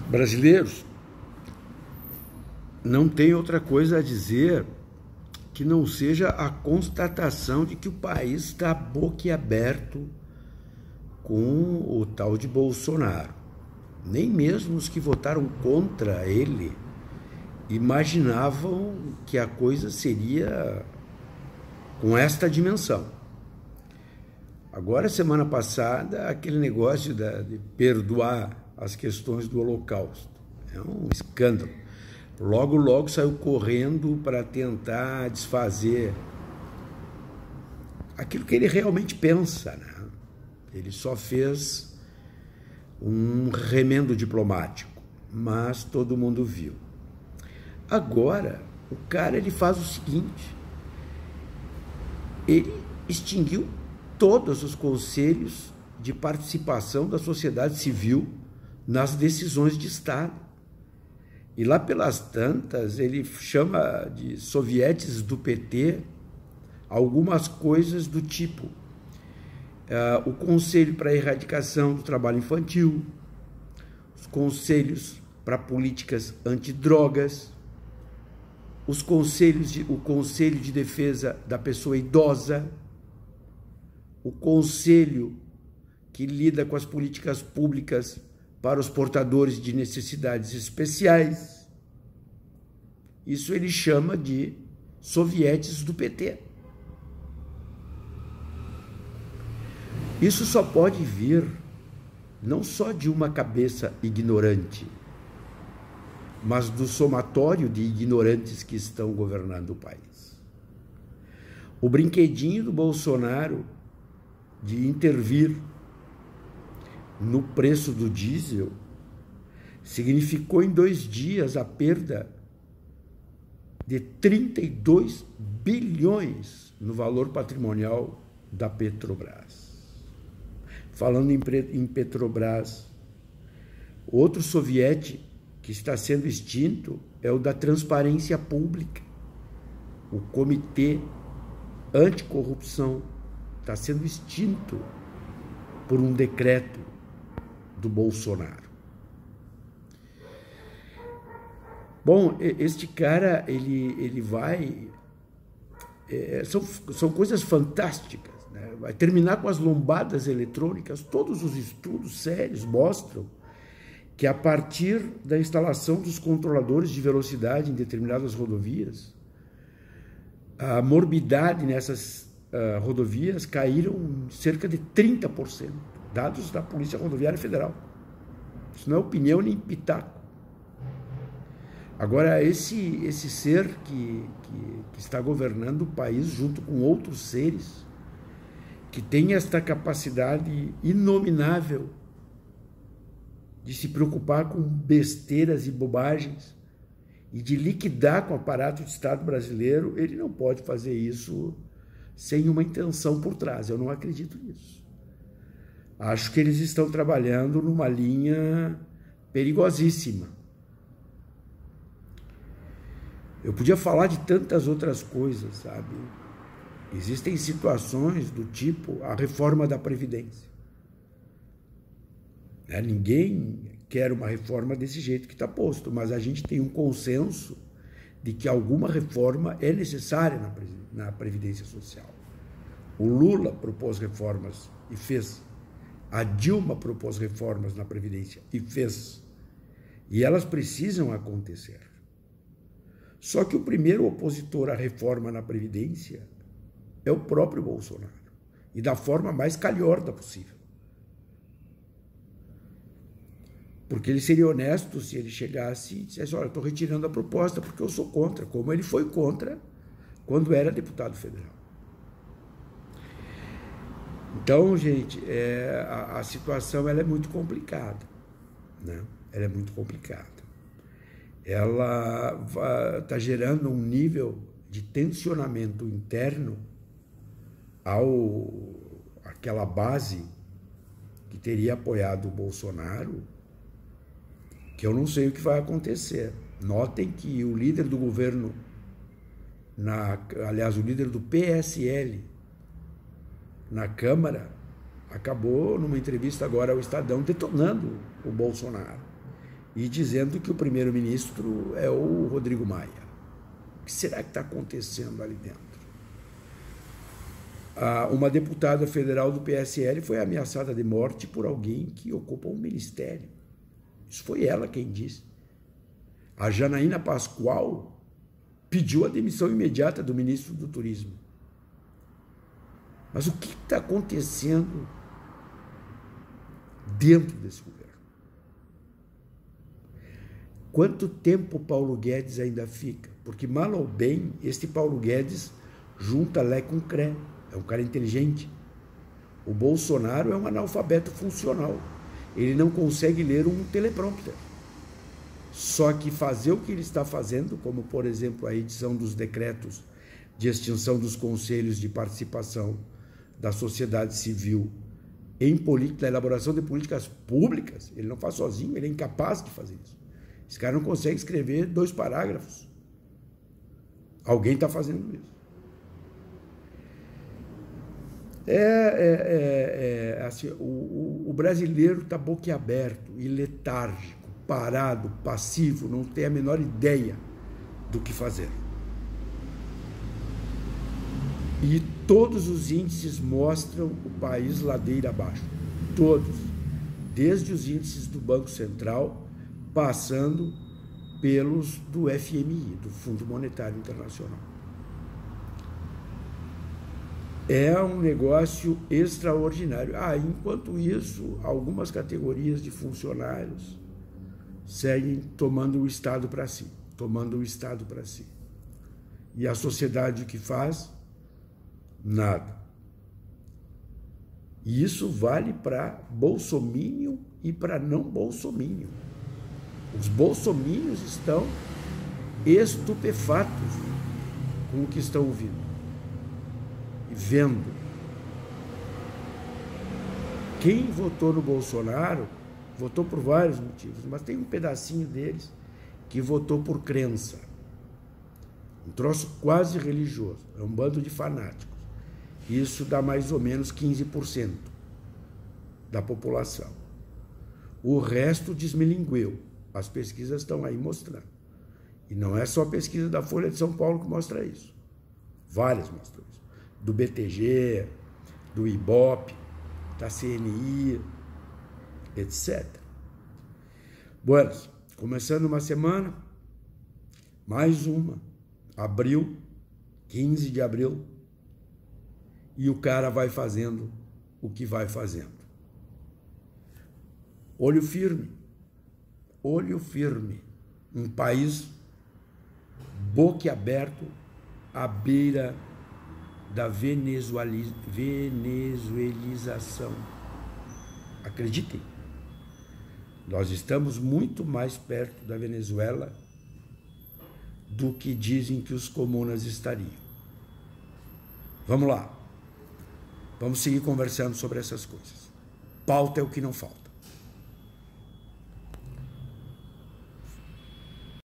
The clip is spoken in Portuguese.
brasileiros não têm outra coisa a dizer que não seja a constatação de que o país está boquiaberto com o tal de Bolsonaro. Nem mesmo os que votaram contra ele imaginavam que a coisa seria com esta dimensão. Agora, semana passada, aquele negócio de perdoar as questões do Holocausto. É um escândalo. Logo, logo saiu correndo para tentar desfazer aquilo que ele realmente pensa, né? Ele só fez um remendo diplomático, mas todo mundo viu. Agora, o cara ele faz o seguinte: ele extinguiu todos os conselhos de participação da sociedade civil nas decisões de Estado. E lá pelas tantas, ele chama de sovietes do PT algumas coisas do tipo o Conselho para a Erradicação do Trabalho Infantil, os conselhos para políticas antidrogas, o Conselho de Defesa da Pessoa Idosa, o Conselho que lida com as políticas públicas para os portadores de necessidades especiais. Isso ele chama de sovietes do PT. Isso só pode vir não só de uma cabeça ignorante, mas do somatório de ignorantes que estão governando o país. O brinquedinho do Bolsonaro de intervir no preço do diesel significou em 2 dias a perda de 32 bilhões no valor patrimonial da Petrobras. Falando em Petrobras, outro soviete que está sendo extinto é o da transparência pública. O Comitê Anticorrupção está sendo extinto por um decreto do Bolsonaro. Bom, este cara, ele vai... São coisas fantásticas, né? Vai terminar com as lombadas eletrônicas. Todos os estudos sérios mostram que a partir da instalação dos controladores de velocidade em determinadas rodovias, a morbidade nessas rodovias caíram cerca de 30%, dados da Polícia Rodoviária Federal. Isso não é opinião nem pitaco. Agora, esse ser que está governando o país junto com outros seres que tem esta capacidade inominável de se preocupar com besteiras e bobagens e de liquidar com o aparato de Estado brasileiro, ele não pode fazer isso sem uma intenção por trás. Eu não acredito nisso. Acho que eles estão trabalhando numa linha perigosíssima. Eu podia falar de tantas outras coisas, sabe? Existem situações do tipo a reforma da Previdência. Ninguém quer uma reforma desse jeito que está posto, mas a gente tem um consenso de que alguma reforma é necessária na Previdência Social. O Lula propôs reformas e fez. A Dilma propôs reformas na Previdência e fez. E elas precisam acontecer. Só que o primeiro opositor à reforma na Previdência é o próprio Bolsonaro. E da forma mais calhorda possível. Porque ele seria honesto se ele chegasse e dissesse: olha, eu estou retirando a proposta porque eu sou contra, como ele foi contra quando era deputado federal. Então, gente, a situação ela é muito complicada, né? Ela é muito complicada. Ela está gerando um nível de tensionamento interno àquela base que teria apoiado o Bolsonaro, que eu não sei o que vai acontecer. Notem que o líder do governo, aliás, o líder do PSL na Câmara, acabou, numa entrevista agora ao Estadão, detonando o Bolsonaro. e dizendo que o primeiro-ministro é o Rodrigo Maia. O que será que está acontecendo ali dentro? Uma deputada federal do PSL foi ameaçada de morte por alguém que ocupa um ministério. Isso foi ela quem disse. A Janaína Pascoal pediu a demissão imediata do ministro do Turismo. Mas o que está acontecendo dentro desse governo? Quanto tempo Paulo Guedes ainda fica? Porque, mal ou bem, este Paulo Guedes junta Lé com Cré. É um cara inteligente. O Bolsonaro é um analfabeto funcional. Ele não consegue ler um teleprompter. Só que fazer o que ele está fazendo, como, por exemplo, a edição dos decretos de extinção dos conselhos de participação da sociedade civil na elaboração de políticas públicas, ele não faz sozinho, ele é incapaz de fazer isso. Esse cara não consegue escrever 2 parágrafos. Alguém está fazendo isso. Assim, o brasileiro está boquiaberto e letárgico, parado, passivo, não tem a menor ideia do que fazer. E todos os índices mostram o país ladeira abaixo. Todos. Desde os índices do Banco Central, passando pelos do FMI, do Fundo Monetário Internacional. É um negócio extraordinário. Enquanto isso, algumas categorias de funcionários seguem tomando o Estado para si, E a sociedade o que faz? Nada. E isso vale para bolsominion e para não bolsominion. Os bolsominions estão estupefatos com o que estão ouvindo e vendo. Quem votou no Bolsonaro votou por vários motivos, mas tem um pedacinho deles que votou por crença. Um troço quase religioso, é um bando de fanáticos. Isso dá mais ou menos 15% da população. O resto desmilingueu. As pesquisas estão aí mostrando. E não é só a pesquisa da Folha de São Paulo que mostra isso. Várias mostram isso. Do BTG, do IBOP, da CNI, etc. Buenas, começando uma semana, mais uma, abril, 15 de abril, e o cara vai fazendo o que vai fazendo. Olho firme, um país boquiaberto à beira da venezuelização. Acreditem, nós estamos muito mais perto da Venezuela do que dizem que os comunas estariam. Vamos lá, vamos seguir conversando sobre essas coisas. Pauta é o que não falta.